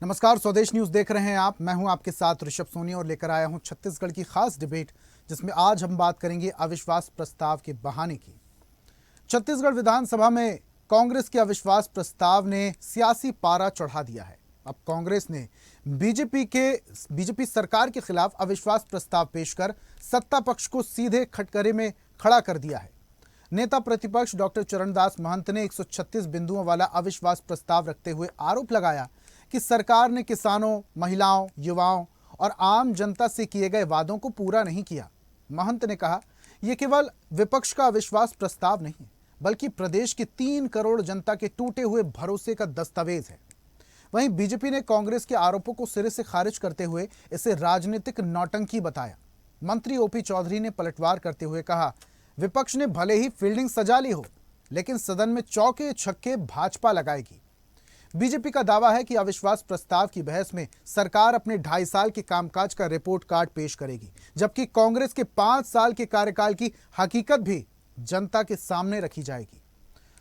नमस्कार, स्वदेश न्यूज देख रहे हैं आप। मैं हूं आपके साथ ऋषभ सोनी और लेकर आया हूं छत्तीसगढ़ की खास डिबेट, जिसमें आज हम बात करेंगे अविश्वास प्रस्ताव के बहाने की। छत्तीसगढ़ विधानसभा में कांग्रेस के अविश्वास प्रस्ताव ने सियासी पारा चढ़ा दिया है। अब कांग्रेस ने बीजेपी सरकार के खिलाफ अविश्वास प्रस्ताव पेश कर सत्ता पक्ष को सीधे कटघरे में खड़ा कर दिया है। नेता प्रतिपक्ष डॉक्टर चरणदास महंत ने 136 बिंदुओं वाला अविश्वास प्रस्ताव रखते हुए आरोप लगाया कि सरकार ने किसानों, महिलाओं, युवाओं और आम जनता से किए गए वादों को पूरा नहीं किया। महंत ने कहा, यह केवल विपक्ष का अविश्वास प्रस्ताव नहीं, बल्कि प्रदेश की 3 करोड़ जनता के टूटे हुए भरोसे का दस्तावेज है। वहीं बीजेपी ने कांग्रेस के आरोपों को सिरे से खारिज करते हुए इसे राजनीतिक नौटंकी बताया। मंत्री ओपी चौधरी ने पलटवार करते हुए कहा, विपक्ष ने भले ही फील्डिंग सजा ली हो, लेकिन सदन में चौके छक्के भाजपा लगाएगी। बीजेपी का दावा है कि अविश्वास प्रस्ताव की बहस में सरकार अपने 2.5 साल के कामकाज का रिपोर्ट कार्ड पेश करेगी, जबकि कांग्रेस के 5 साल के कार्यकाल की हकीकत भी जनता के सामने रखी जाएगी।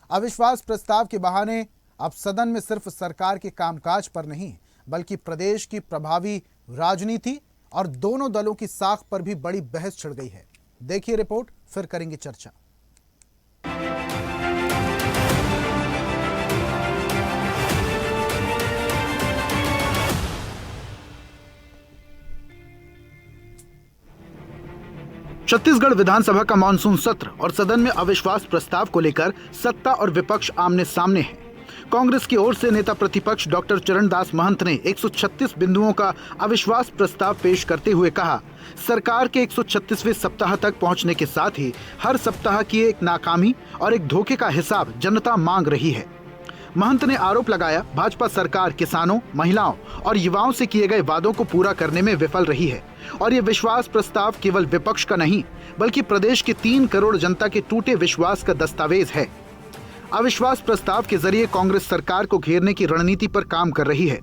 अविश्वास प्रस्ताव के बहाने अब सदन में सिर्फ सरकार के कामकाज पर नहीं, बल्कि प्रदेश की प्रभावी राजनीति और दोनों दलों की साख पर भी बड़ी बहस छिड़ गई है। देखिए रिपोर्ट, फिर करेंगे चर्चा। छत्तीसगढ़ विधानसभा का मानसून सत्र और सदन में अविश्वास प्रस्ताव को लेकर सत्ता और विपक्ष आमने सामने है। कांग्रेस की ओर से नेता प्रतिपक्ष डॉक्टर चरणदास महंत ने 136 बिंदुओं का अविश्वास प्रस्ताव पेश करते हुए कहा, सरकार के 136वें सप्ताह तक पहुंचने के साथ ही हर सप्ताह की एक नाकामी और एक धोखे का हिसाब जनता मांग रही है। महंत ने आरोप लगाया, भाजपा सरकार किसानों, महिलाओं और युवाओं से किए गए वादों को पूरा करने में विफल रही है और ये विश्वास प्रस्ताव केवल विपक्ष का नहीं, बल्कि प्रदेश के 3 करोड़ जनता के टूटे विश्वास का दस्तावेज है। अविश्वास प्रस्ताव के जरिए कांग्रेस सरकार को घेरने की रणनीति पर काम कर रही है।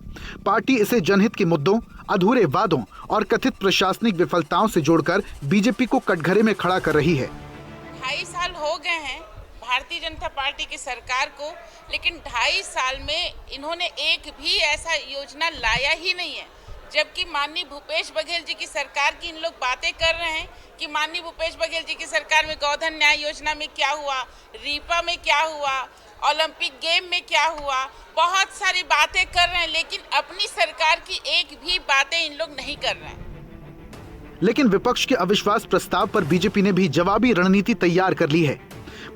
पार्टी इसे जनहित के मुद्दों, अधूरे वादों और कथित प्रशासनिक विफलताओं से जोड़कर बीजेपी को कटघरे में खड़ा कर रही है। 2.5 साल हो गए हैं भारतीय जनता पार्टी की सरकार को, लेकिन 2.5 साल में इन्होंने एक भी ऐसा योजना लाया ही नहीं है। जबकि माननीय भूपेश बघेल जी की सरकार की इन लोग बातें कर रहे हैं कि माननीय भूपेश बघेल जी की सरकार में गोधन न्याय योजना में क्या हुआ, रीपा में क्या हुआ, ओलंपिक गेम में क्या हुआ, बहुत सारी बातें कर रहे हैं, लेकिन अपनी सरकार की एक भी बातें इन लोग नहीं कर रहे हैं। लेकिन विपक्ष के अविश्वास प्रस्ताव पर बीजेपी ने भी जवाबी रणनीति तैयार कर ली है।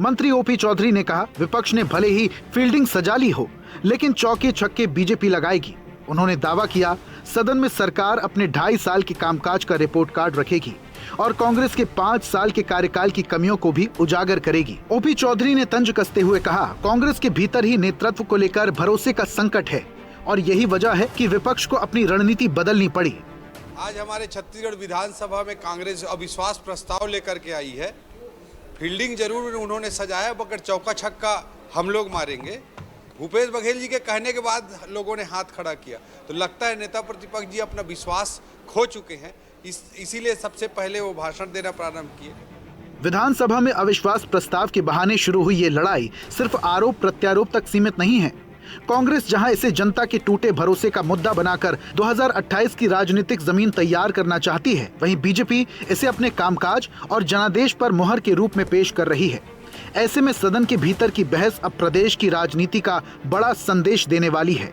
मंत्री ओपी चौधरी ने कहा, विपक्ष ने भले ही फील्डिंग सजा ली हो, लेकिन चौके छक्के बीजेपी लगाएगी। उन्होंने दावा किया, सदन में सरकार अपने 2.5 साल के कामकाज का रिपोर्ट कार्ड रखेगी और कांग्रेस के 5 साल के कार्यकाल की कमियों को भी उजागर करेगी। ओपी चौधरी ने तंज कसते हुए कहा, कांग्रेस के भीतर ही नेतृत्व को लेकर भरोसे का संकट है और यही वजह है कि विपक्ष को अपनी रणनीति बदलनी पड़ी। आज हमारे छत्तीसगढ़ विधानसभा में कांग्रेस अविश्वास प्रस्ताव लेकर के आई है। फील्डिंग जरूर उन्होंने सजाया, मगर चौका छक्का हम लोग मारेंगे। भूपेश बघेल जी के कहने के बाद लोगों ने हाथ खड़ा किया, तो लगता है नेता प्रतिपक्ष जी अपना विश्वास खो चुके हैं। इसीलिए सबसे पहले वो भाषण देना प्रारंभ किए। विधानसभा में अविश्वास प्रस्ताव के बहाने शुरू हुई ये लड़ाई सिर्फ आरोप प्रत्यारोप तक सीमित नहीं है। कांग्रेस जहां इसे जनता के टूटे भरोसे का मुद्दा बनाकर 2028 की राजनीतिक जमीन तैयार करना चाहती है, वहीं बीजेपी इसे अपने कामकाज और जनादेश पर मुहर के रूप में पेश कर रही है। ऐसे में सदन के भीतर की बहस अब प्रदेश की राजनीति का बड़ा संदेश देने वाली है।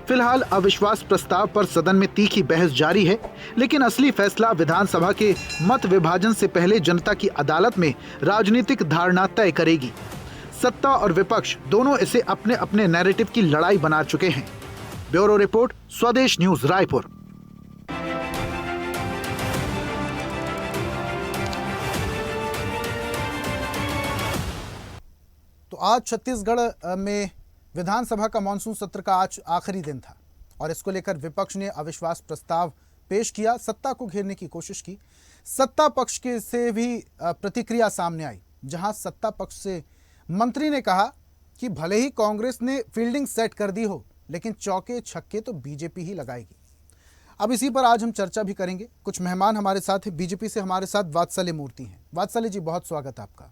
फिलहाल अविश्वास प्रस्ताव पर सदन में तीखी बहस जारी है, लेकिन असली फैसला विधानसभा के मत विभाजन से पहले जनता की अदालत में राजनीतिक धारणा तय करेगी। सत्ता और विपक्ष दोनों इसे अपने अपने नैरेटिव की लड़ाई बना चुके हैं। ब्यूरो रिपोर्ट, स्वदेश न्यूज, रायपुर। तो आज छत्तीसगढ़ में विधानसभा का मानसून सत्र का आज आखिरी दिन था और इसको लेकर विपक्ष ने अविश्वास प्रस्ताव पेश किया, सत्ता को घेरने की कोशिश की। सत्ता पक्ष के से भी प्रतिक्रिया सामने आई, जहां सत्ता पक्ष से मंत्री ने कहा कि भले ही कांग्रेस ने फील्डिंग सेट कर दी हो, लेकिन चौके छक्के तो बीजेपी ही लगाएगी। अब इसी पर आज हम चर्चा भी करेंगे। कुछ मेहमान हमारे साथ हैं। बीजेपी से हमारे साथ वात्सल्य मूर्ति हैं। वात्सल्य जी, बहुत स्वागत आपका।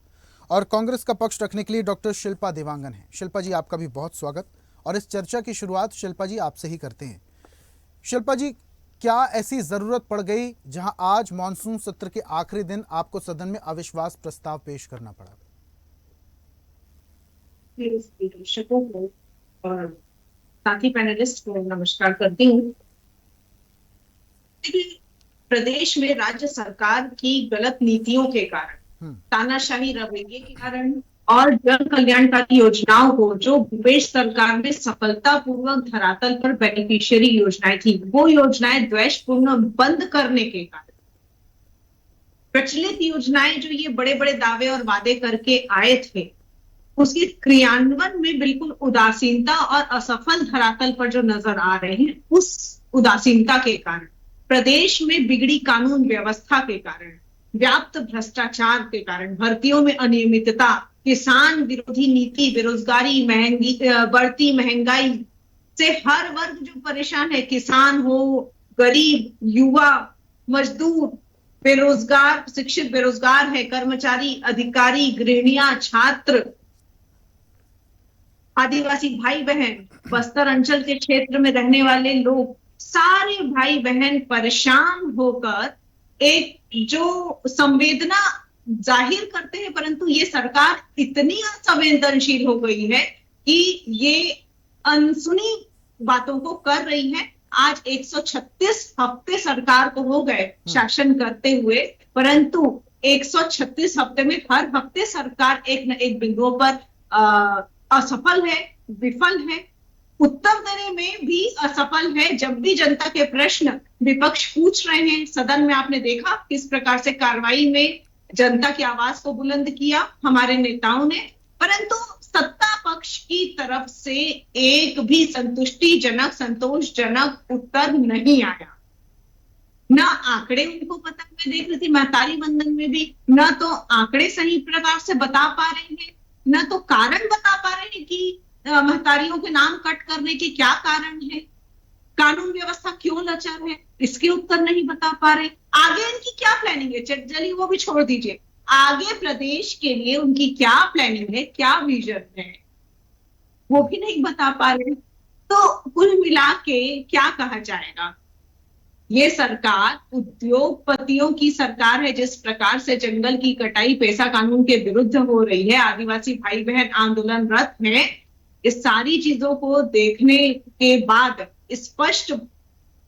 और कांग्रेस का पक्ष रखने के लिए डॉक्टर शिल्पा देवांगन है। शिल्पा जी, आपका भी बहुत स्वागत। और इस चर्चा की शुरुआत शिल्पा जी आपसे ही करते हैं। शिल्पा जी, क्या ऐसी जरूरत पड़ गई जहां आज मॉनसून सत्र के आखिरी दिन आपको सदन में अविश्वास प्रस्ताव पेश करना पड़ा? दर्शकों को और साथी पैनलिस्ट को नमस्कार करती हूँ। प्रदेश में राज्य सरकार की गलत नीतियों के कारण, तानाशाही रवैये के कारण और जन कल्याणकारी योजनाओं को जो भूपेश सरकार ने सफलतापूर्वक धरातल पर बेनिफिशियरी योजनाएं थी, वो योजनाएं द्वेषपूर्ण बंद करने के कारण, प्रचलित योजनाएं जो ये बड़े बड़े दावे और वादे करके आए थे, उसके क्रियान्वयन में बिल्कुल उदासीनता और असफल धरातल पर जो नजर आ रहे हैं, उस उदासीनता के कारण, प्रदेश में बिगड़ी कानून व्यवस्था के कारण, व्याप्त भ्रष्टाचार के कारण, भर्तियों में अनियमितता, किसान विरोधी नीति, बेरोजगारी, बढ़ती महंगाई से हर वर्ग जो परेशान है, किसान हो, गरीब, युवा, मजदूर, बेरोजगार, शिक्षित बेरोजगार है, कर्मचारी, अधिकारी, गृहिणियां, छात्र, आदिवासी भाई बहन, बस्तर अंचल के क्षेत्र में रहने वाले लोग, सारे भाई बहन परेशान होकर एक जो संवेदना जाहिर करते हैं, परंतु ये सरकार इतनी असंवेदनशील हो गई है कि ये अनसुनी बातों को कर रही है। आज 136 हफ्ते सरकार को हो गए शासन करते हुए, परंतु 136 हफ्ते में हर हफ्ते सरकार एक न एक बिंदुओं पर असफल है, विफल है, उत्तर देने में भी असफल है। जब भी जनता के प्रश्न विपक्ष पूछ रहे हैं सदन में, आपने देखा किस प्रकार से कार्रवाई में जनता की आवाज को बुलंद किया हमारे नेताओं ने, परंतु सत्ता पक्ष की तरफ से एक भी संतुष्टिजनक, संतोषजनक उत्तर नहीं आया। न आंकड़े उनको पता, मैं देख रही थी महतारी वंदन में भी, न तो आंकड़े सही प्रकार से बता पा रहे हैं, न तो कारण बता पा रहे हैं कि महतारियों के नाम कट करने के क्या कारण है, कानून व्यवस्था क्यों लचर है, इसके उत्तर नहीं बता पा रहे। आगे इनकी क्या प्लानिंग है, चलिए वो भी छोड़ दीजिए, आगे प्रदेश के लिए उनकी क्या प्लानिंग है, क्या विजन है, वो भी नहीं बता पा रहे। तो कुल मिला के क्या कहा जाएगा, ये सरकार उद्योगपतियों की सरकार है। जिस प्रकार से जंगल की कटाई पेशा कानून के विरुद्ध हो रही है, आदिवासी भाई बहन आंदोलनरत हैं, इस सारी चीजों को देखने के बाद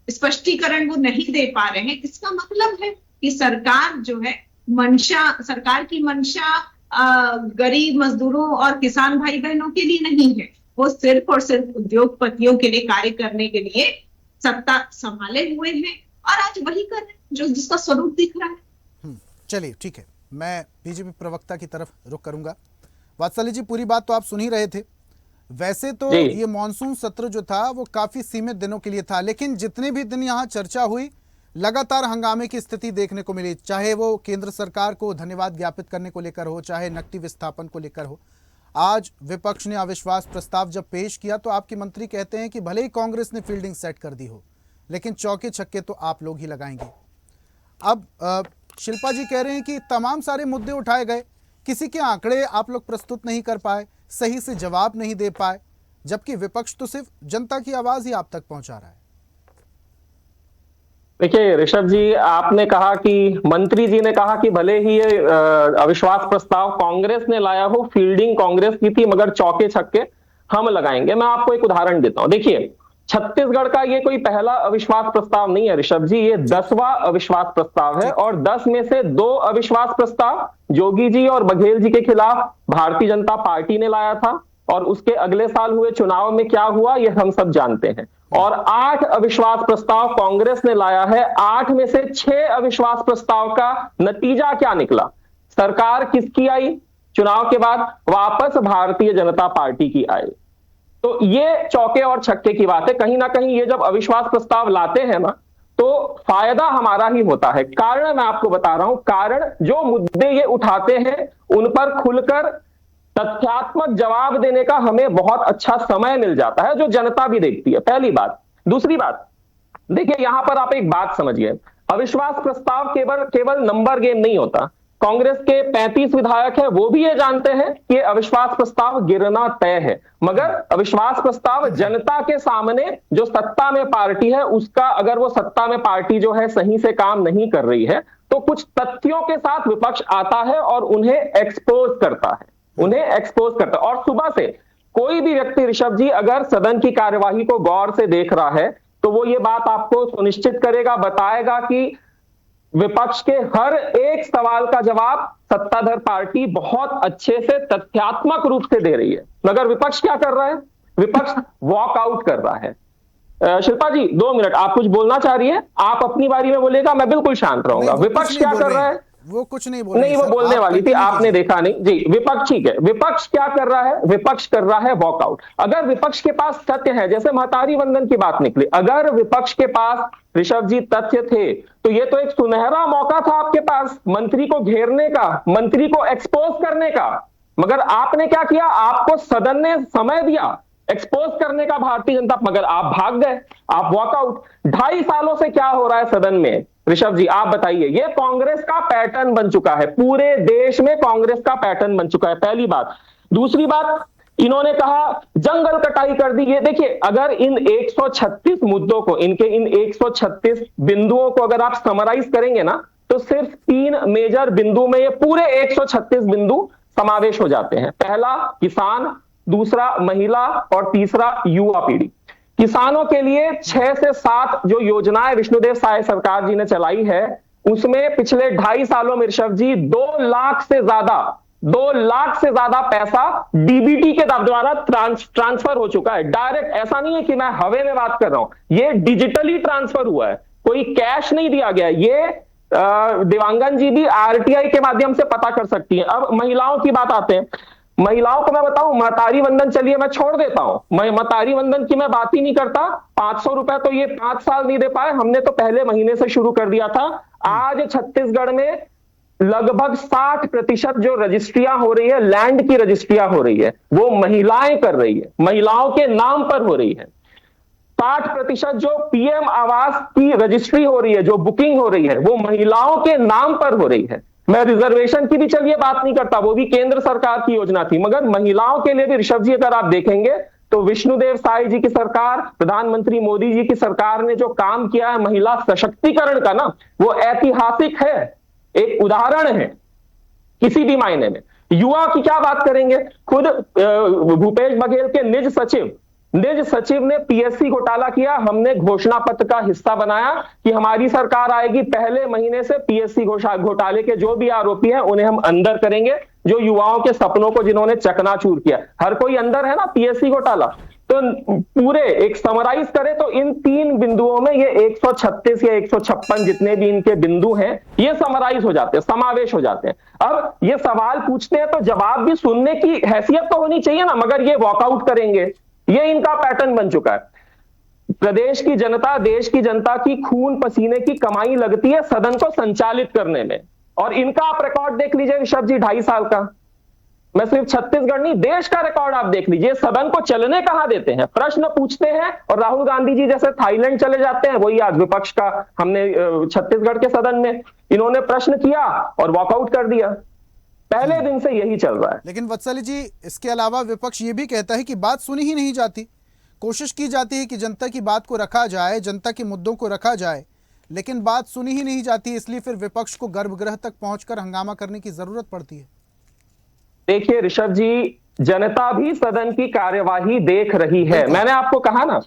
स्पष्टीकरण वो नहीं दे पा रहे हैं। इसका मतलब है कि सरकार जो है सरकार की मंशा गरीब मजदूरों और किसान भाई बहनों के लिए नहीं है, वो सिर्फ और सिर्फ उद्योगपतियों के लिए कार्य करने के लिए सत्ता संभाले हुए हैं और आज वही कर रहे हैं जो जिसका स्वरूप दिख रहा है। चलिए ठीक है, मैं बीजेपी प्रवक्ता की तरफ रुख करूंगा। वात्सल्य जी, पूरी बात तो आप सुन ही रहे थे। वैसे तो ये मॉनसून सत्र जो था वो काफी सीमित दिनों के लिए था, लेकिन जितने भी दिन यहाँ चर्चा हुई, लगातार हंगामे की स्थिति देखने को मिली, चाहे वो केंद्र सरकार को धन्यवाद ज्ञापित करने को लेकर हो, चाहे नकदी विस्थापन को लेकर हो। आज विपक्ष ने अविश्वास प्रस्ताव जब पेश किया तो आपके मंत्री कहते हैं कि भले ही कांग्रेस ने फील्डिंग सेट कर दी हो, लेकिन चौके छक्के तो आप लोग ही लगाएंगे। अब शिल्पा जी कह रहे हैं कि तमाम सारे मुद्दे उठाए गए, किसी के आंकड़े आप लोग प्रस्तुत नहीं कर पाए, सही से जवाब नहीं दे पाए, जबकि विपक्ष तो सिर्फ जनता की आवाज ही आप तक पहुंचा रहा है। देखिए ऋषभ जी, आपने कहा कि मंत्री जी ने कहा कि भले ही ये अविश्वास प्रस्ताव कांग्रेस ने लाया हो, फील्डिंग कांग्रेस की थी, मगर चौके छक्के हम लगाएंगे। मैं आपको एक उदाहरण देता हूं। देखिए, छत्तीसगढ़ का ये कोई पहला अविश्वास प्रस्ताव नहीं है ऋषभ जी, ये 10वां अविश्वास प्रस्ताव है और 10 में से 2 अविश्वास प्रस्ताव जोगी जी और बघेल जी के खिलाफ भारतीय जनता पार्टी ने लाया था और उसके अगले साल हुए चुनाव में क्या हुआ ये हम सब जानते हैं। और 8 अविश्वास प्रस्ताव कांग्रेस ने लाया है। 8 में से 6 अविश्वास प्रस्ताव का नतीजा क्या निकला? सरकार किसकी आई? चुनाव के बाद वापस भारतीय जनता पार्टी की आई। तो ये चौके और छक्के की बात है। कहीं ना कहीं ये जब अविश्वास प्रस्ताव लाते हैं ना, तो फायदा हमारा ही होता है। कारण मैं आपको बता रहा हूं, कारण जो मुद्दे ये उठाते हैं उन पर खुलकर तथ्यात्मक जवाब देने का हमें बहुत अच्छा समय मिल जाता है, जो जनता भी देखती है। पहली बात। दूसरी बात, देखिए यहां पर आप एक बात समझिए, अविश्वास प्रस्ताव केवल नंबर गेम नहीं होता। कांग्रेस के 35 विधायक हैं, वो भी ये जानते हैं कि अविश्वास प्रस्ताव गिरना तय है। मगर अविश्वास प्रस्ताव जनता के सामने जो सत्ता में पार्टी है उसका, अगर वो सत्ता में पार्टी जो है सही से काम नहीं कर रही है तो कुछ तथ्यों के साथ विपक्ष आता है और उन्हें एक्सपोज करता है, और सुबह से कोई भी व्यक्ति, ऋषभ जी, अगर सदन की कार्यवाही को गौर से देख रहा है तो वो ये बात आपको सुनिश्चित करेगा, बताएगा कि विपक्ष के हर एक सवाल का जवाब सत्ताधार पार्टी बहुत अच्छे से तथ्यात्मक रूप से दे रही है। मगर विपक्ष क्या कर रहा है? विपक्ष वॉकआउट कर रहा है। शिल्पा जी 2 मिनट, आप कुछ बोलना चाह रही है? आप अपनी बारी में बोलेगा, मैं बिल्कुल शांत रहूंगा। विपक्ष क्या कर रहा है? वो कुछ नहीं बोल नहीं, वो बोलने वाली थी, आपने देखा नहीं जी। विपक्ष, ठीक है, विपक्ष क्या कर रहा है? विपक्ष कर रहा है वॉकआउट। अगर विपक्ष के पास तथ्य है, जैसे महतारी वंदन की बात निकली, अगर विपक्ष के पास, ऋषभ जी, तथ्य थे तो ये तो एक सुनहरा मौका था आपके पास मंत्री को घेरने का, मंत्री को एक्सपोज करने का। मगर आपने क्या किया? आपको सदन ने समय दिया एक्सपोज करने का भारतीय जनता, मगर आप भाग गए, आप वॉकआउट। 2.5 सालों से क्या हो रहा है सदन में, ऋषभ जी आप बताइए? ये कांग्रेस का पैटर्न बन चुका है, पूरे देश में कांग्रेस का पैटर्न बन चुका है, पहली बात। दूसरी बात, इन्होंने कहा जंगल कटाई कर दी। ये देखिए, अगर इन 136 मुद्दों को, इनके इन 136 बिंदुओं को अगर आप समराइज करेंगे ना, तो सिर्फ 3 मेजर बिंदु में ये पूरे 136 बिंदु समावेश हो जाते हैं। पहला किसान, दूसरा महिला और तीसरा युवा पीढ़ी। किसानों के लिए 6 से 7 जो योजनाएं विष्णुदेव साय सरकार जी ने चलाई है, उसमें पिछले 2.5 सालों में ऋषभ जी 2 लाख से ज्यादा पैसा डीबीटी के द्वारा ट्रांसफर हो चुका है। डायरेक्ट, ऐसा नहीं है कि मैं हवे में बात कर रहा हूं, ये डिजिटली ट्रांसफर हुआ है, कोई कैश नहीं दिया गया। ये दिवांगन जी भी आरटीआई के माध्यम से पता कर सकती है। अब महिलाओं की बात आते हैं। महिलाओं को मैं बताऊं, महतारी वंदन, चलिए मैं छोड़ देता हूं, महतारी वंदन की मैं बात ही नहीं करता। 500 रुपए तो ये 5 साल नहीं दे पाए, हमने तो पहले महीने से शुरू कर दिया था। आज छत्तीसगढ़ में लगभग 60% जो रजिस्ट्रियां हो रही है, लैंड की रजिस्ट्रियां हो रही है, वो महिलाएं कर रही है, महिलाओं के नाम पर हो रही है। 60% जो पीएम आवास की रजिस्ट्री हो रही है, जो बुकिंग हो रही है, वो महिलाओं के नाम पर हो रही है। मैं रिजर्वेशन की भी चलिए बात नहीं करता, वो भी केंद्र सरकार की योजना थी, मगर महिलाओं के लिए भी ऋषभ जी अगर आप देखेंगे तो विष्णुदेव साय जी की सरकार, प्रधानमंत्री मोदी जी की सरकार ने जो काम किया है महिला सशक्तिकरण का ना, वो ऐतिहासिक है, एक उदाहरण है किसी भी मायने में। युवा की क्या बात करेंगे? खुद भूपेश बघेल के निज सचिव ने पीएससी घोटाला किया, हमने घोषणा पत्र का हिस्सा बनाया कि हमारी सरकार आएगी, पहले महीने से पीएससी घोटाले के जो भी आरोपी हैं उन्हें हम अंदर करेंगे, जो युवाओं के सपनों को जिन्होंने चकनाचूर किया। हर कोई अंदर है ना पीएससी घोटाला। तो पूरे एक समराइज करें तो इन 3 बिंदुओं में ये 136 या 156 जितने भी इनके बिंदु हैं, ये समराइज हो जाते हैं, समावेश हो जाते हैं। अब ये सवाल पूछते हैं तो जवाब भी सुनने की हैसियत तो होनी चाहिए ना, मगर ये वॉकआउट करेंगे, ये इनका पैटर्न बन चुका है। प्रदेश की जनता, देश की जनता की खून पसीने की कमाई लगती है सदन को संचालित करने में, और इनका आप रिकॉर्ड देख लीजिए ऋषभ जी, 2.5 साल का। मैं सिर्फ छत्तीसगढ़ नहीं, देश का रिकॉर्ड आप देख लीजिए। सदन को चलने कहां देते हैं, प्रश्न पूछते हैं और राहुल गांधी जी जैसे थाईलैंड चले जाते हैं। वही आज विपक्ष का हमने छत्तीसगढ़ के सदन में इन्होंने प्रश्न किया और वॉकआउट कर दिया। पहले दिन से यही चल रहा है। लेकिन वत्सली जी, इसके अलावा विपक्ष ये भी कहता है कि बात सुनी ही नहीं जाती। कोशिश की जाती है कि जनता की बात को रखा जाए, जनता के मुद्दों को रखा जाए, लेकिन बात सुनी ही नहीं जाती, इसलिए फिर विपक्ष को गर्भगृह तक पहुंचकर हंगामा करने की जरूरत पड़ती है। देखिए ऋषभ जी, जनता भी सदन की कार्यवाही देख रही है। मैंने आपको कहा ना,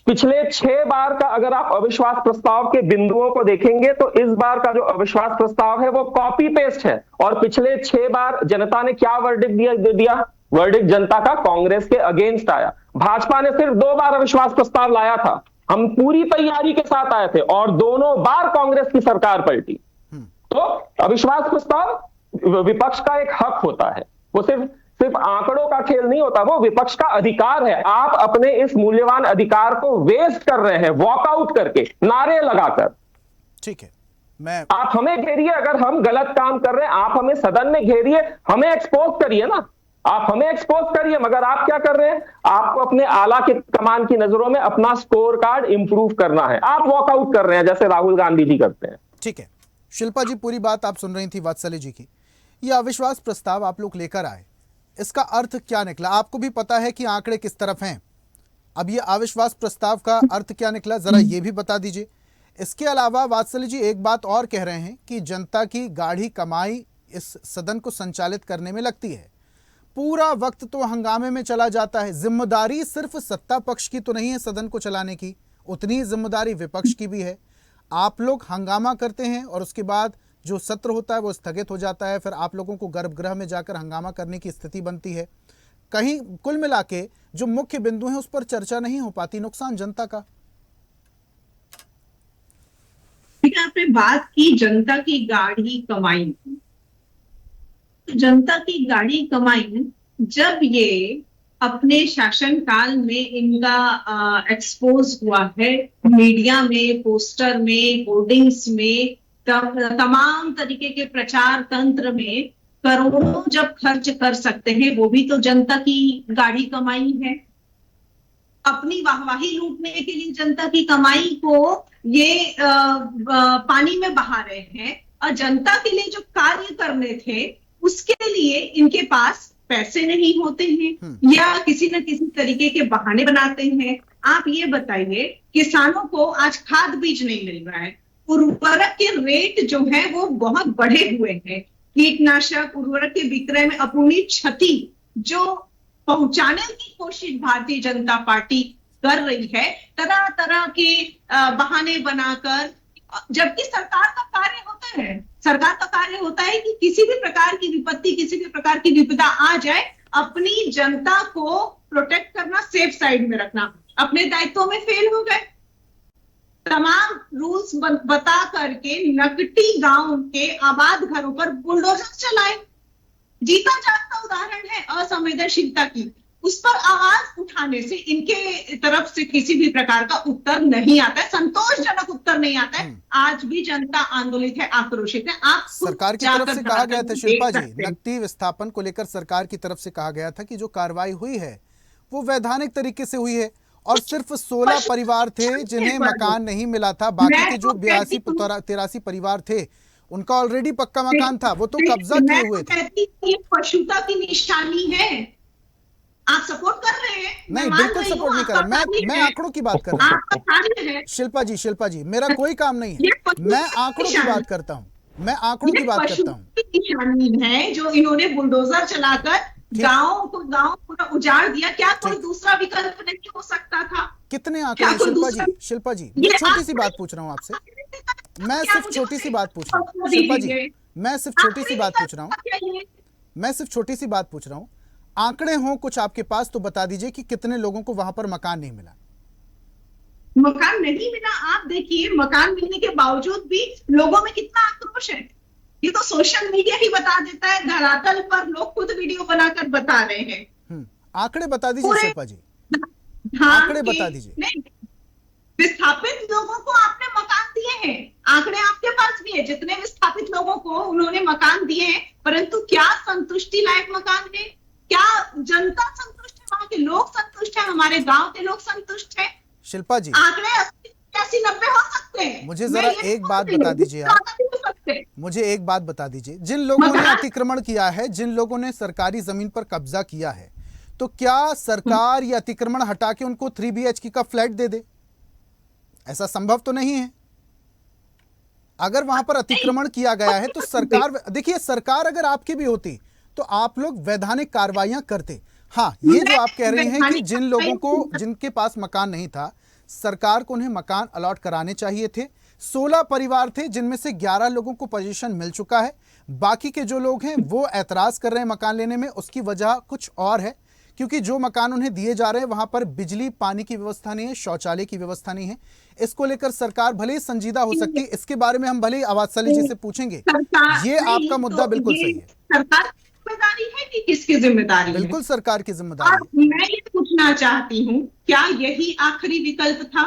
पिछले 6 बार का अगर आप अविश्वास प्रस्ताव के बिंदुओं को देखेंगे तो इस बार का जो अविश्वास प्रस्ताव है वो कॉपी पेस्ट है। और पिछले 6 बार जनता ने क्या वर्डिक्ट दिया? वर्डिक्ट जनता का कांग्रेस के अगेंस्ट आया। भाजपा ने सिर्फ 2 बार अविश्वास प्रस्ताव लाया था, हम पूरी तैयारी के साथ आए थे और दोनों बार कांग्रेस की सरकार पलटी। तो अविश्वास प्रस्ताव विपक्ष का एक हक होता है, वो सिर्फ आंकड़ों का खेल नहीं होता, वो विपक्ष का अधिकार है। आप अपने इस मूल्यवान अधिकार को वेस्ट कर रहे हैं वॉकआउट करके, नारे लगाकर। ठीक है, आप हमें घेरिए, अगर हम गलत काम कर रहे हैं आप हमें सदन में घेरिए, हमें एक्सपोज करिए ना, आप हमें एक्सपोज करिए। मगर आप क्या कर रहे हैं? आपको अपने आला के कमान की नजरों में अपना स्कोर कार्ड इंप्रूव करना है, आप वॉकआउट कर रहे हैं जैसे राहुल गांधी जी करते हैं। ठीक है, शिल्पा जी, पूरी बात आप सुन रही थी वात्सल्य जी की। ये अविश्वास प्रस्ताव आप लोग लेकर आए, इसका अर्थ क्या निकला? आपको भी पता है कि आंकड़े किस तरफ हैं। अब ये अविश्वास प्रस्ताव का अर्थ क्या निकला, जरा ये भी बता दीजिए। इसके अलावा वात्सल्य जी एक बात और कह रहे हैं कि जनता की गाढ़ी कमाई इस सदन को संचालित करने में लगती है। पूरा वक्त तो हंगामे में चला जाता है। जिम्मेदारी सिर्फ सत्ता पक्ष की तो नहीं है सदन को चलाने की, उतनी ही जिम्मेदारी विपक्ष की भी है। आप लोग हंगामा करते हैं और उसके बाद जो सत्र होता है वो स्थगित हो जाता है, फिर आप लोगों को गर्भगृह में जाकर हंगामा करने की स्थिति बनती है। कहीं कुल मिला के जो मुख्य बिंदु हैं उस पर चर्चा नहीं हो पाती, नुकसान जनता का। आपने बात की जनता की गाढ़ी कमाई। जनता की गाढ़ी कमाई जब ये अपने शासन काल में इनका एक्सपोज हुआ है, मीडिया में, पोस्टर में, होर्डिंग्स में, तमाम तरीके के प्रचार तंत्र में करोड़ों जब खर्च कर सकते हैं, वो भी तो जनता की गाढ़ी कमाई है। अपनी वाहवाही लूटने के लिए जनता की कमाई को ये पानी में बहा रहे हैं, और जनता के लिए जो कार्य करने थे उसके लिए इनके पास पैसे नहीं होते हैं या किसी न किसी तरीके के बहाने बनाते हैं। आप ये बताइए, किसानों को आज खाद बीज नहीं मिल रहा है, उर्वरक के रेट जो है वो बहुत बढ़े हुए हैं, कीटनाशक उर्वरक के विक्रय में अपूर्णीय क्षति जो पहुंचाने की कोशिश भारतीय जनता पार्टी कर रही है, तरह तरह के बहाने बनाकर, जबकि सरकार का कार्य होता है, सरकार का कार्य होता है कि किसी भी प्रकार की विपत्ति, किसी भी प्रकार की विपदा आ जाए, अपनी जनता को प्रोटेक्ट करना, सेफ साइड में रखना। अपने दायित्वों में फेल हो गए। तमाम रूल्स बता करके नकटी गांव के आबाद घरों पर बुलडोजर चलाए। जीता जागता उदाहरण है असंवेदनशीलता की। उस पर आवाज उठाने से इनके तरफ से किसी भी प्रकार का उत्तर नहीं आता है, संतोषजनक उत्तर नहीं आता है। आज भी जनता आंदोलित है, आक्रोशित है। आप सरकार की तरफ से कहा गया था शिल्पा जी, नकदी विस्थापन को लेकर सरकार की तरफ से कहा गया था कि जो कार्रवाई हुई है वो वैधानिक तरीके से हुई है और सिर्फ 16 परिवार थे जिन्हें मकान नहीं मिला था। बाकी के जो 82-83 परिवार थे उनका ऑलरेडी पक्का मकान था, वो तो कब्जा किए हुए थे। ये पशुता की निशानी है। आप सपोर्ट कर रहे हैं? नहीं, बिल्कुल सपोर्ट नहीं कर रहा। मैं आंकड़ों की बात कर रहा हूँ शिल्पा जी, मेरा कोई काम नहीं है, मैं आंकड़ों की बात करता हूँ, मैं आंकड़ों की बात करता हूँ। निशानी है जो इन्होंने बुलडोजर चलाकर गांव पूरा उजाड़ दिया। क्या कोई दूसरा विकल्प नहीं हो सकता था? कितने आंकड़े हैं शिल्पा जी, मैं छोटी सी बात पूछ रहा हूँ आपसे, मैं सिर्फ छोटी सी बात पूछ रहा हूँ शिल्पा जी, मैं सिर्फ छोटी सी बात पूछ रहा हूँ। आंकड़े हों कुछ आपके पास तो बता दीजिए कि कितने लोगों को वहां पर मकान नहीं मिला। मकान नहीं मिला, आप देखिए मकान मिलने के बावजूद भी लोगों में कितना आक्रोश है। ये तो सोशल मीडिया ही बता देता है, धरातल पर लोग खुद वीडियो बनाकर बता रहे हैं। आंकड़े बता दीजिए शिल्पा जी, आंकड़े बता दीजिए। विस्थापित लोगों को आपने मकान दिए हैं, आंकड़े आपके पास भी है, जितने विस्थापित लोगों को उन्होंने मकान दिए हैं, परंतु क्या संतुष्टि लायक मकान है? क्या जनता संतुष्ट है? वहां के लोग संतुष्ट है? हमारे गांव के लोग संतुष्ट है? शिल्पा जी, आंकड़े 80-90 हो सकते हैं। मुझे जरा एक बात बता दीजिए आप, मुझे एक बात बता दीजिए, जिन लोगों ने अतिक्रमण किया है, जिन लोगों ने सरकारी जमीन पर कब्जा किया है, तो क्या सरकार ये अतिक्रमण हटा के उनको 3 BHK का फ्लैट दे दे? ऐसा संभव तो नहीं है। अगर वहां पर अतिक्रमण किया गया है तो सरकार, देखिए सरकार अगर आपकी भी होती तो आप लोग वैधानिक कार्रवाइयां करते। हाँ, ये जो आप कह रहे हैं कि जिन लोगों को, जिनके पास मकान नहीं था, सरकार को उन्हें मकान अलॉट कराने चाहिए थे। 16 परिवार थे जिनमें से 11 लोगों को पोजीशन मिल चुका है। बाकी के जो लोग हैं वो ऐतराज कर रहे हैं मकान लेने में। उसकी वजह कुछ और है, क्योंकि जो मकान उन्हें दिए जा रहे हैं वहां पर बिजली पानी की व्यवस्था नहीं है, शौचालय की व्यवस्था नहीं है। इसको लेकर सरकार भले ही संजीदा हो सकती है, इसके बारे में हम भले ही वात्सल्य जी से पूछेंगे। ये आपका मुद्दा बिल्कुल सही है। सरकार जिम्मेदारी है कि किसकी जिम्मेदारी है? बिल्कुल सरकार की जिम्मेदारी है। मैं ये पूछना चाहती हूँ, क्या यही आखिरी विकल्प था?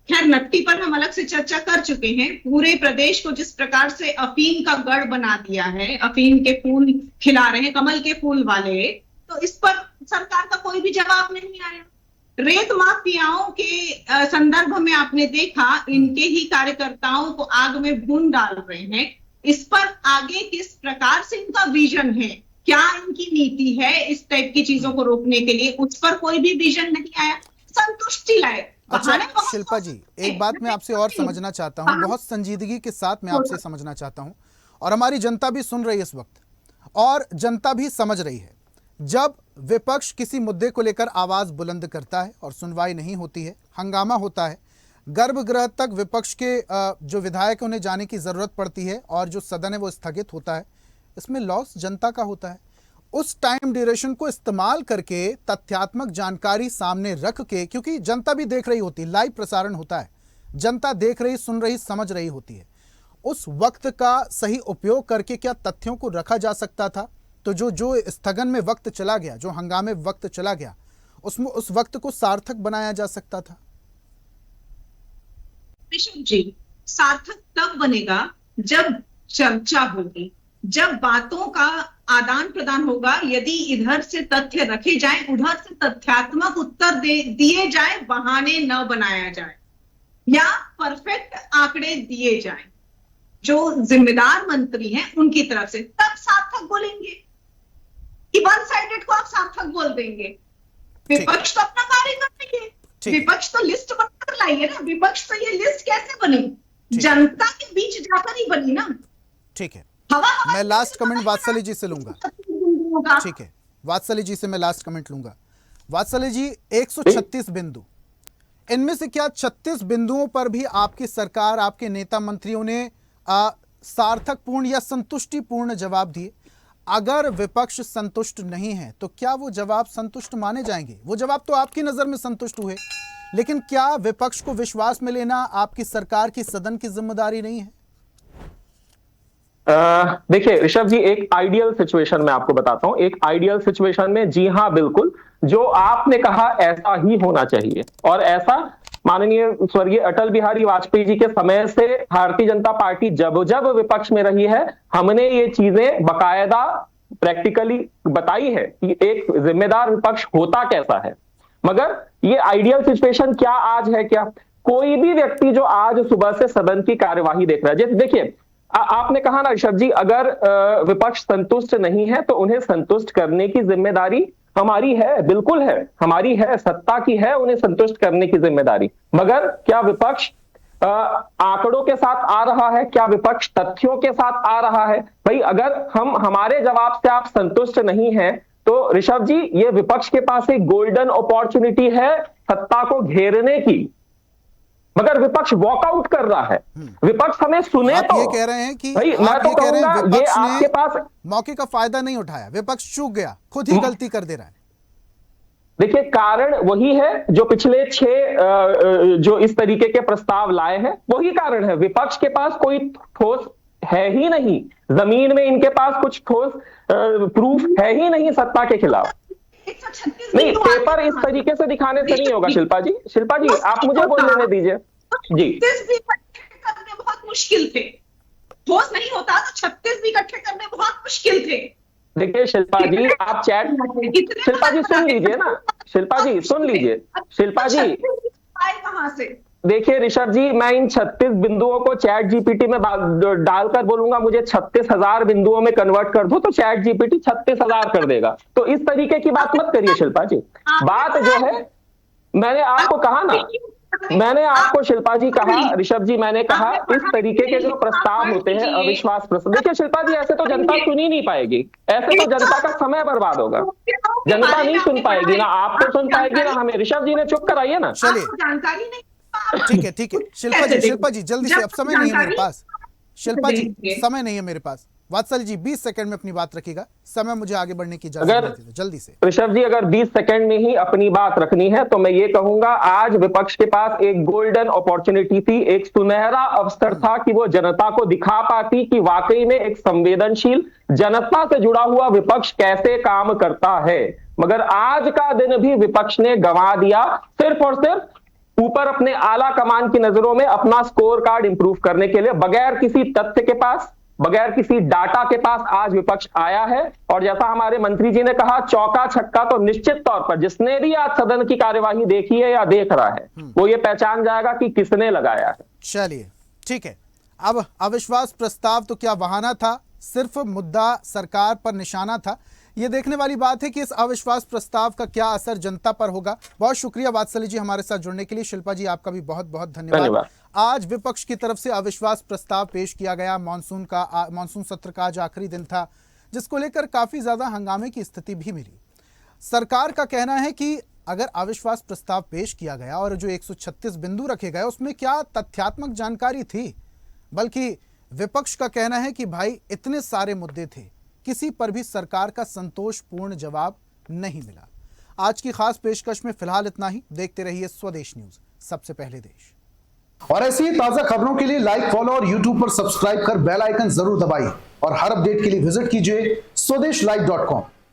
खैर, नकटी पर हम अलग से चर्चा कर चुके हैं। पूरे प्रदेश को जिस प्रकार से अफीम का गढ़ बना दिया है, अफीम के फूल खिला रहे हैं, कमल के फूल वाले, तो इस पर सरकार का कोई भी जवाब नहीं आया। रेत माफियाओं के संदर्भ में आपने देखा, इनके ही कार्यकर्ताओं को आग में भून डाल रहे हैं। इस पर आगे किस प्रकार से इनका विजन है, क्या इनकी नीति है इस टाइप की चीजों को रोकने के लिए, उस पर कोई भी विजन नहीं आया। संतुष्टि लाए। अच्छा शिल्पा जी, एक बात मैं आपसे और समझना चाहता हूं, बहुत संजीदगी के साथ मैं आपसे समझना चाहता हूं, और हमारी जनता भी सुन रही है इस वक्त और जनता भी समझ रही है। जब विपक्ष किसी मुद्दे को लेकर आवाज बुलंद करता है और सुनवाई नहीं होती है, हंगामा होता है, गर्भगृह तक विपक्ष के जो विधायक उन्हें जाने की जरूरत पड़ती है और जो सदन है वो स्थगित होता है, इसमें लॉस जनता का होता है। उस टाइम ड्यूरेशन को इस्तेमाल करके तथ्यात्मक जानकारी सामने रख के, क्योंकि जनता भी देख रही होती है, लाइव प्रसारण होता है, जनता देख रही, सुन रही, समझ रही होती है, उस वक्त का सही उपयोग करके क्या तथ्यों को रखा जा सकता था? तो जो स्थगन में वक्त चला गया, जो हंगामे वक्त चला गया, उसमें उस वक्त को सार्थक बनाया जा सकता था। जी, सार्थक तब बनेगा जब चर्चा होगी, जब बातों का आदान प्रदान होगा। यदि इधर से तथ्य रखे जाएं, उधर से तथ्यात्मक उत्तर दिए जाए, बहाने न बनाया जाए या परफेक्ट आंकड़े दिए जाएं जो जिम्मेदार मंत्री हैं उनकी तरफ से, तब सार्थक बोलेंगे। कि वन साइडेड को आप सार्थक बोल देंगे। विपक्ष तो अपना कार्य कर रही है, विपक्ष तो लिस्ट बनाकर लाई है ना। विपक्ष तो ये लिस्ट कैसे बनी? जनता के बीच जाकर ही बनी ना। ठीक है, मैं लास्ट कमेंट वात्सल्य जी से लूंगा। ठीक है, वात्सल्य जी से मैं लास्ट कमेंट लूंगा। वात्सल्य जी, 136 बिंदु, इनमें से क्या 36 बिंदुओं पर भी आपकी सरकार, आपके नेता मंत्रियों ने सार्थकपूर्ण या संतुष्टिपूर्ण जवाब दिए? अगर विपक्ष संतुष्ट नहीं है तो क्या वो जवाब संतुष्ट माने जाएंगे? वो जवाब तो आपकी नजर में संतुष्ट हुए, लेकिन क्या विपक्ष को विश्वास में लेना आपकी सरकार की, सदन की जिम्मेदारी नहीं है? देखिए ऋषभ जी, एक आइडियल सिचुएशन में आपको बताता हूं। एक आइडियल सिचुएशन में जी हां बिल्कुल, जो आपने कहा ऐसा ही होना चाहिए। और ऐसा माननीय स्वर्गीय अटल बिहारी वाजपेयी जी के समय से भारतीय जनता पार्टी जब जब विपक्ष में रही है, हमने ये चीजें बकायदा प्रैक्टिकली बताई है कि एक जिम्मेदार विपक्ष होता कैसा है। मगर ये आइडियल सिचुएशन क्या आज है? क्या कोई भी व्यक्ति जो आज सुबह से सदन की कार्यवाही देख रहा है, देखिए आपने कहा ना ऋषभ जी, अगर विपक्ष संतुष्ट नहीं है तो उन्हें संतुष्ट करने की जिम्मेदारी हमारी है, बिल्कुल है, हमारी है, सत्ता की है उन्हें संतुष्ट करने की जिम्मेदारी। मगर क्या विपक्ष आंकड़ों के साथ आ रहा है? क्या विपक्ष तथ्यों के साथ आ रहा है? भाई अगर हमारे जवाब से आप संतुष्ट नहीं हैं तो ऋषभ जी, ये विपक्ष के पास एक गोल्डन अपॉर्चुनिटी है सत्ता को घेरने की, मगर विपक्ष वॉकआउट कर रहा है। विपक्ष हमें सुने तो। ये कह रहे हैं कि भाई मैं तो कहूंगा ये आपके पास मौके का फायदा नहीं उठाया, विपक्ष चूक गया, खुद ही गलती कर दे रहा है। देखिए कारण वही है जो पिछले 6 जो इस तरीके के प्रस्ताव लाए हैं, वही कारण है। विपक्ष के पास कोई ठोस है ही नहीं, जमीन में इनके पास कुछ ठोस प्रूफ है ही नहीं सत्ता के खिलाफ। नहीं, पेपर इस तरीके से दिखाने से नहीं होगा शिल्पा जी। शिल्पा जी आप मुझे बोल लेने दीजिए जी। 36 भी इकट्ठे करने बहुत मुश्किल थे, ठोस नहीं होता तो 36 भी इकट्ठे करने बहुत मुश्किल थे। देखिए शिल्पा जी, आप चैट, शिल्पा जी सुन लीजिए ना, शिल्पा जी सुन लीजिए, शिल्पा जी कहां से? देखिए ऋषभ जी, मैं इन 36 बिंदुओं को चैट जीपीटी में डालकर बोलूंगा मुझे 36,000 बिंदुओं में कन्वर्ट कर दो, तो चैट जीपीटी 36,000 कर देगा। तो इस तरीके की बात मत करिए शिल्पा जी। बात जो है, मैंने आपको कहा ना, मैंने आपको शिल्पा जी कहा, ऋषभ जी मैंने कहा, इस तरीके के जो प्रस्ताव होते हैं अविश्वास प्रस्ताव, देखिए शिल्पा जी ऐसे तो जनता सुन ही नहीं पाएगी, ऐसे तो जनता का समय बर्बाद होगा, जनता नहीं सुन पाएगी, ना आप तो सुन पाएगी ना हमें। ऋषभ जी ने चुप कराइए ना। चलिए जानकारी नहीं। ठीक है शिल्पा जी जल्दी से, अब समय नहीं है मेरे पास। शिल्पा जी समय नहीं है मेरे पास। वात्सल्य जी 20 सेकंड में अपनी बात रखिएगा, समय मुझे आगे बढ़ने की इजाजत दे दीजिए जल्दी से। ऋषभ जी अगर 20 सेकंड में ही अपनी बात रखनी है तो मैं ये कहूंगा, आज विपक्ष के पास एक गोल्डन अपॉर्चुनिटी थी, एक सुनहरा अवसर था कि वो जनता को दिखा पाती कि वाकई में एक संवेदनशील जनता से जुड़ा हुआ विपक्ष कैसे काम करता है। मगर आज का दिन भी विपक्ष ने गंवा दिया, सिर्फ और सिर्फ ऊपर अपने आला कमान की नजरों में अपना स्कोर कार्ड इंप्रूव करने के लिए, बगैर किसी तथ्य के पास, बगैर किसी डाटा के पास आज विपक्ष आया है। और जैसा हमारे मंत्री जी ने कहा, चौका छक्का तो निश्चित तौर पर जिसने भी आज सदन की कार्यवाही देखी है या देख रहा है वो ये पहचान जाएगा कि किसने लगाया है। चलिए ठीक है, अब अविश्वास प्रस्ताव तो क्या बहाना था, सिर्फ मुद्दा सरकार पर निशाना था। ये देखने वाली बात है कि इस अविश्वास प्रस्ताव का क्या असर जनता पर होगा। बहुत शुक्रिया वात्सल्य जी हमारे साथ जुड़ने के लिए। शिल्पा जी आपका भी बहुत बहुत धन्यवाद। आज विपक्ष की तरफ से अविश्वास प्रस्ताव पेश किया गया। मानसून सत्र का आज आखिरी दिन था, जिसको लेकर काफी ज्यादा हंगामे की स्थिति भी मिली। सरकार का कहना है कि अगर अविश्वास प्रस्ताव पेश किया गया और जो 136 बिंदु रखे गए उसमें क्या तथ्यात्मक जानकारी थी, बल्कि विपक्ष का कहना है कि भाई इतने सारे मुद्दे थे, किसी पर भी सरकार का संतोषपूर्ण जवाब नहीं मिला। आज की खास पेशकश में फिलहाल इतना ही। देखते रहिए स्वदेश न्यूज, सबसे पहले देश। और ऐसी ही ताजा खबरों के लिए लाइक, फॉलो और यूट्यूब पर सब्सक्राइब कर बेल आइकन जरूर दबाइए और हर अपडेट के लिए विजिट कीजिए स्वदेशलाइव.com।